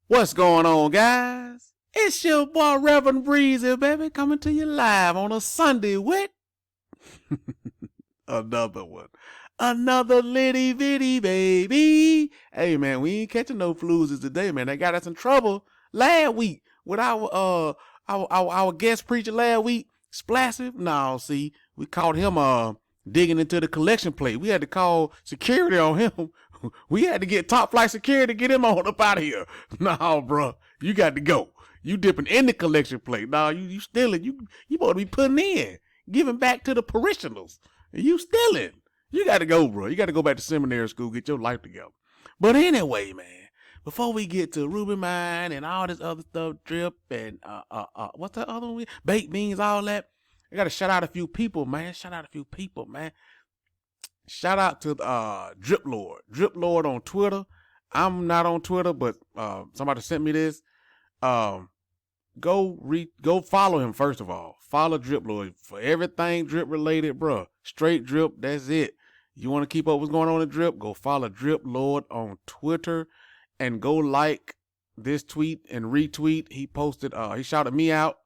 What's going on, guys? It's your boy Reverend Breezy, baby, coming to you live on a Sunday with another one. Another litty bitty baby. Hey, man, we ain't catching no fluzes today, man. They got us in trouble last week with our guest preacher last week, Splassive. No, see, we caught him digging into the collection plate. We had to call security on him. We had to get top flight security to get him on up out of here. No, bro, you got to go. You dipping in the collection plate. No, you stealing. You supposed to be putting in, giving back to the parishioners. You stealing. You got to go, bro. You got to go back to seminary school, get your life together. But anyway, man, before we get to Ruby Mine and all this other stuff, Drip and what's that other one? Baked beans, all that. I got to shout out a few people, man. Shout out to Drip Lord. Drip Lord on Twitter. I'm not on Twitter, but somebody sent me this. Go follow him first of all. Follow Drip Lord for everything Drip related, bro. Straight Drip, that's it. You want to keep up what's going on in Drip? Go follow Drip Lord on Twitter and go like this tweet and retweet. He posted, he shouted me out.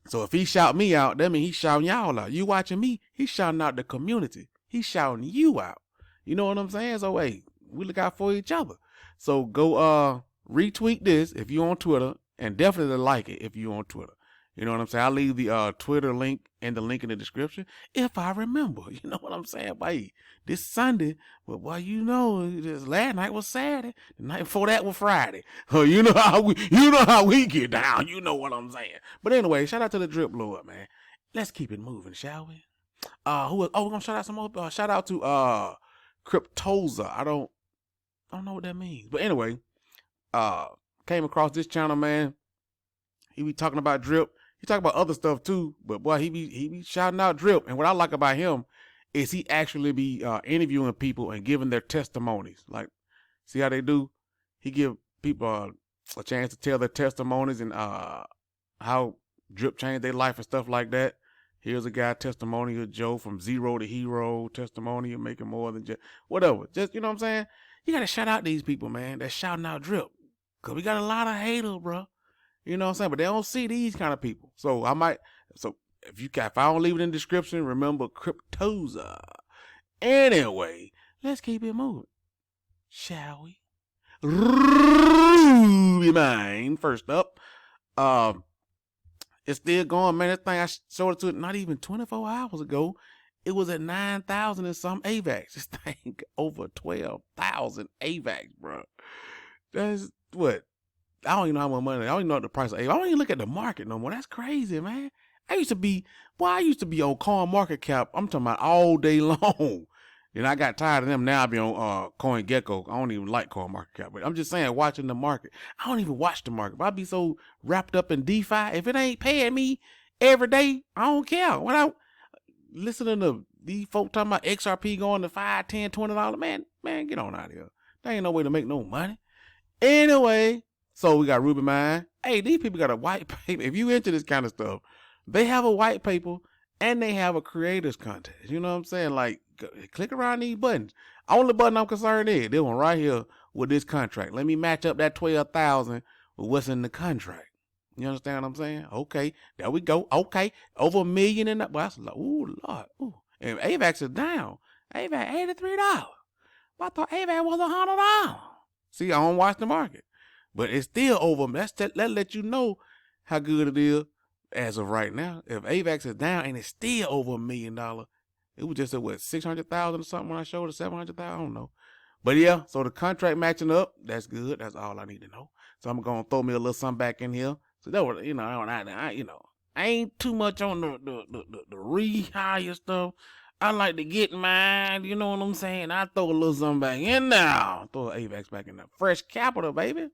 So if he shout me out, that means he's shouting y'all out. You watching me, he's shouting out the community. He's shouting you out. You know what I'm saying? So, hey, we look out for each other. So go retweet this if you're on Twitter, and definitely like it if you're on Twitter. You know what I'm saying? I'll leave the Twitter link and the link in the description if I remember. You know what I'm saying? But hey, this Sunday, but boy, you know, this last night was Saturday. The night before that was Friday. You know how we get down. You know what I'm saying? But anyway, shout out to the Drip Lord, man. Let's keep it moving, shall we? We're gonna shout out some more. Shout out to Cryptoza. I don't know what that means, but anyway, came across this channel, man. He be talking about Drip. He talk about other stuff too, but boy, he be shouting out Drip. And what I like about him is he actually be interviewing people and giving their testimonies. Like, see how they do? He give people a chance to tell their testimonies and how Drip changed their life and stuff like that. Here's a guy testimonial, Joe, from zero to hero, testimonial, making more than just whatever. Just, you know what I'm saying? You got to shout out these people, man, that's shouting out Drip. Because we got a lot of haters, bro. You know what I'm saying? But they don't see these kind of people. So if I don't leave it in the description, remember Cryptoza. Anyway, let's keep it moving. Shall we? Ruby Mine, first up. It's still going, man. That thing, I showed it to it not even 24 hours ago. It was at 9,000 and some AVAX. This thing over 12,000 AVAX, bro. That's what? I don't even know how much money. I don't even know what the price of AVAX. I don't even look at the market no more. That's crazy, man. I used to be on Coin Market Cap. I'm talking about all day long. Then I got tired of them. Now I be on CoinGecko. I don't even like Coin Market Cap, but I'm just saying, watching the market. I don't even watch the market, but I be so wrapped up in DeFi. If it ain't paying me every day, I don't care. When I listening to these folk talking about XRP going to $5, $10, $20, man, get on out of here. There ain't no way to make no money. Anyway, so we got Ruby Mine. Hey, these people got a white paper. If you into this kind of stuff, they have a white paper and they have a creators contest. You know what I'm saying? Like, click around these buttons. Only button I'm concerned is this one right here with this contract. Let me match up that 12,000 with what's in the contract. You understand what I'm saying? Okay, there we go. Okay, over $1 million in that. Well, that's like, ooh, Lord. Ooh. And AVAX is down. AVAX $83. Well, I thought AVAX was $100. See, I don't watch the market. But it's still over. That let you know how good it is as of right now. If AVAX is down and it's still over $1 million, it was just at what, 600,000 or something when I showed it, 700,000. I don't know. But yeah, so the contract matching up, that's good. That's all I need to know. So I'm gonna throw me a little something back in here. So that was, I ain't too much on the rehire stuff. I like to get mine. You know what I'm saying? I throw a little something back in now. Throw AVAX back in there. Fresh capital, baby.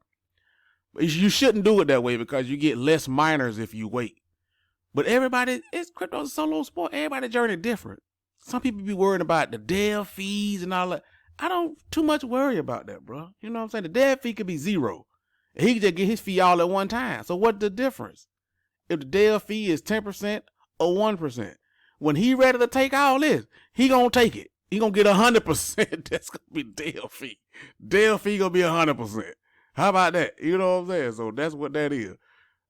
You shouldn't do it that way because you get less miners if you wait. But crypto's a solo sport. Everybody's journey different. Some people be worried about the dev fees and all that. I don't too much worry about that, bro. You know what I'm saying? The dev fee could be zero. He could just get his fee all at one time. So what's the difference? If the dev fee is 10% or 1%, when he ready to take all this, he gonna take it. He gonna get 100%. That's gonna be the dev fee. Dev fee gonna be 100%. How about that? You know what I'm saying? So that's what that is.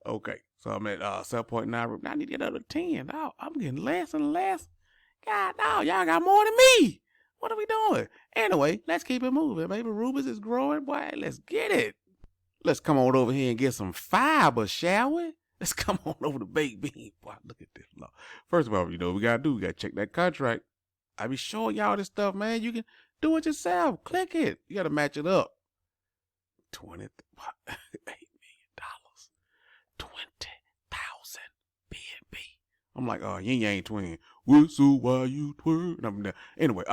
Okay. So I'm at 7.9. I need to get up to 10. Dog, I'm getting less and less. God, dog, y'all got more than me. What are we doing? Anyway, let's keep it moving, baby. Rubens is growing, boy. Let's get it. Let's come on over here and get some fiber, shall we? Let's come on over to Baked Bean. Boy, look at this. First of all, you know what we got to do? We got to check that contract. I be showing y'all this stuff, man. You can do it yourself. Click it. You got to match it up. $8 million. 20,000 BNB. I'm like, oh, yin yang twin. Whistle while you twerk. Anyway,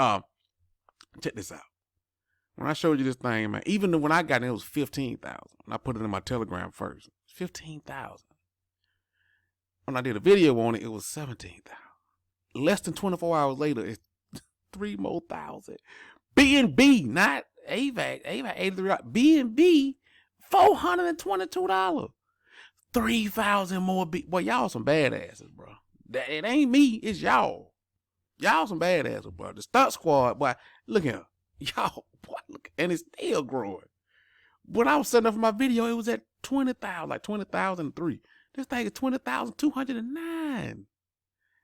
check this out. When I showed you this thing, man, even when I got it, it was 15,000. And I put it in my Telegram first. 15,000. When I did a video on it, it was 17,000. Less than 24 hours later, it's 3 more thousand. BNB, not AVAX. AVAX 83. BNB, $422. 3,000 more. Boy, y'all some badasses, bro. It ain't me, it's y'all. Y'all some badasses, bro. The Stunt Squad, boy, look here. Y'all, boy, look, and it's still growing. When I was setting up for my video, it was at 20,000, like 20,003. This thing is 20,209.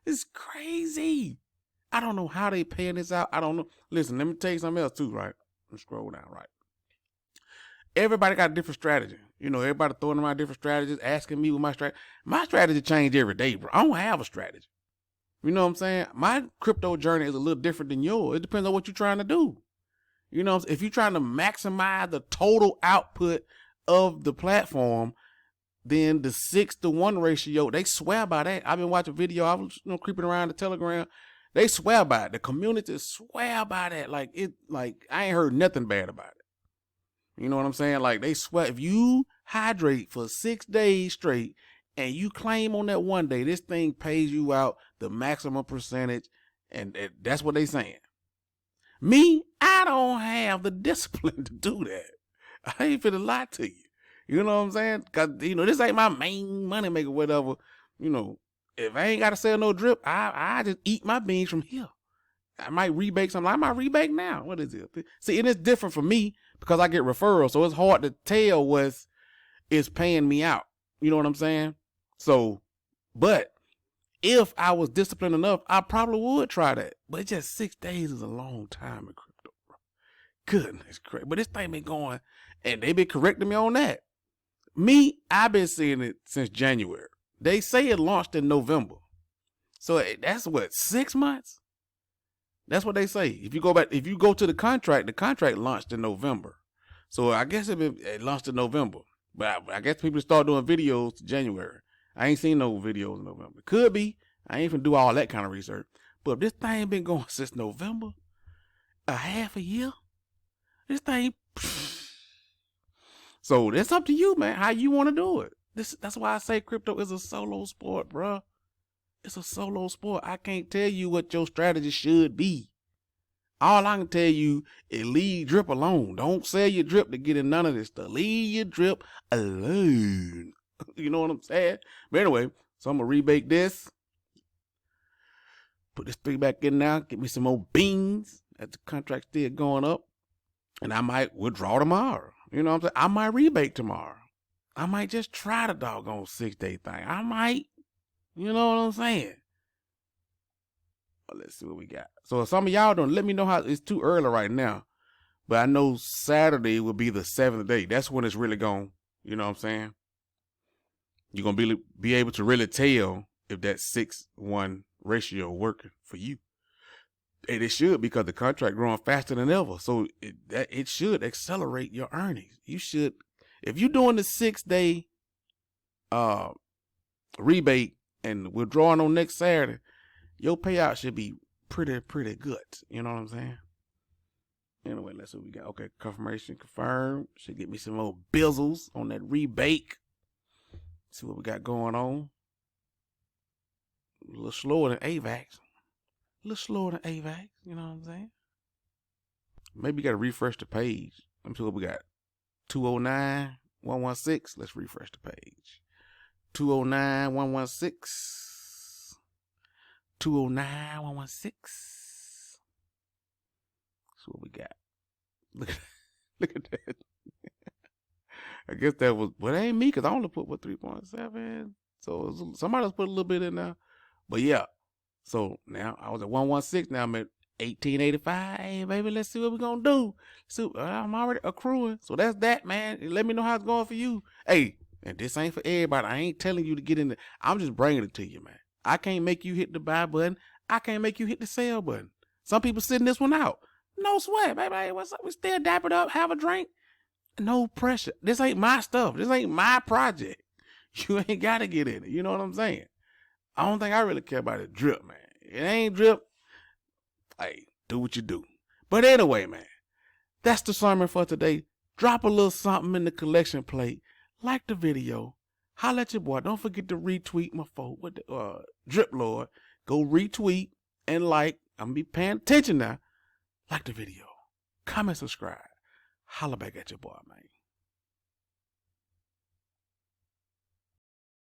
It's crazy. I don't know how they paying this out. I don't know. Listen, let me tell you something else too, right? Let's scroll down, right? Everybody got a different strategy. You know, everybody throwing around different strategies, asking me what my strategy. My strategy change every day, bro. I don't have a strategy. You know what I'm saying? My crypto journey is a little different than yours. It depends on what you're trying to do. You know, if you're trying to maximize the total output of the platform, then the 6-to-1 ratio, they swear by that. I've been watching video. I was creeping around the Telegram. They swear by it. The community swear by that. Like I ain't heard nothing bad about it. You know what I'm saying? Like they swear if you hydrate for 6 days straight and you claim on that one day, this thing pays you out the maximum percentage, and that's what they saying. Me, I don't have the discipline to do that. I ain't finna lie to you. You know what I'm saying? Cause this ain't my main money maker, whatever. If I ain't gotta sell no drip, I just eat my beans from here. I might rebake something. I might rebake now. What is it? See, and it's different for me because I get referrals, so it's hard to tell what's paying me out. You know what I'm saying? So, but if I was disciplined enough, I probably would try that. But just 6 days is a long time in crypto, bro. Goodness gracious. But this thing been going, and they been correcting me on that. Me, I've been seeing it since January. They say it launched in November. So that's what, 6 months? That's what they say. If you go to the contract launched in November. So I guess it launched in November. But I guess people start doing videos in January. I ain't seen no videos in November. Could be. I ain't even do all that kind of research. But if this thing been going since November, a half a year, this thing. So that's up to you, man, how you want to do it. That's why I say crypto is a solo sport, bro. It's a solo sport. I can't tell you what your strategy should be. All I can tell you is leave drip alone. Don't sell your drip to get in none of this stuff. Leave your drip alone. You know what I'm saying? But anyway, so I'm going to rebake this. Put this 3 back in now. Get me some more beans. As the contract still going up. And I might withdraw tomorrow. You know what I'm saying? I might rebake tomorrow. I might just try the doggone 6-day thing. I might. You know what I'm saying? Well, let's see what we got. So some of y'all don't let me know how it's too early right now. But I know Saturday will be the 7th day. That's when it's really going, you know what I'm saying? You're going to be able to really tell if that 6-1 ratio working for you. And it should, because the contract growing faster than ever. So it should accelerate your earnings. You should, if you're doing the 6-day rebate and withdrawing on next Saturday, your payout should be pretty good. You know what I'm saying? Anyway, let's see what we got. Okay, confirmation confirmed. Should get me some more bizzles on that rebate. See what we got going on. A little slower than AVAX. A little slower than AVAX. You know what I'm saying? Maybe you got to refresh the page. Let me see what we got. 209-116. Let's refresh the page. 209-116. 209-116. That's what we got. Look at that. I guess that was, well, it ain't me because I only put, what, 3.7? So somebody else put a little bit in there. But yeah, so now I was at 116. Now I'm at 1885. Hey, baby, let's see what we're going to do. So I'm already accruing. So that's that, man. Let me know how it's going for you. Hey, and this ain't for everybody. I ain't telling you to get in there. I'm just bringing it to you, man. I can't make you hit the buy button. I can't make you hit the sell button. Some people sitting this one out. No sweat, baby. Hey, what's up? We still dap it up, have a drink. No pressure. This ain't my stuff. This ain't my project. You ain't got to get in it. You know what I'm saying? I don't think I really care about it drip, man. It ain't drip. Hey, do what you do. But anyway, man, that's the sermon for today. Drop a little something in the collection plate. Like the video. Holla at your boy. Don't forget to retweet my folk with the Drip Lord. Go retweet and like. I'm going to be paying attention now. Like the video. Comment, subscribe. Holla back at your boy, man.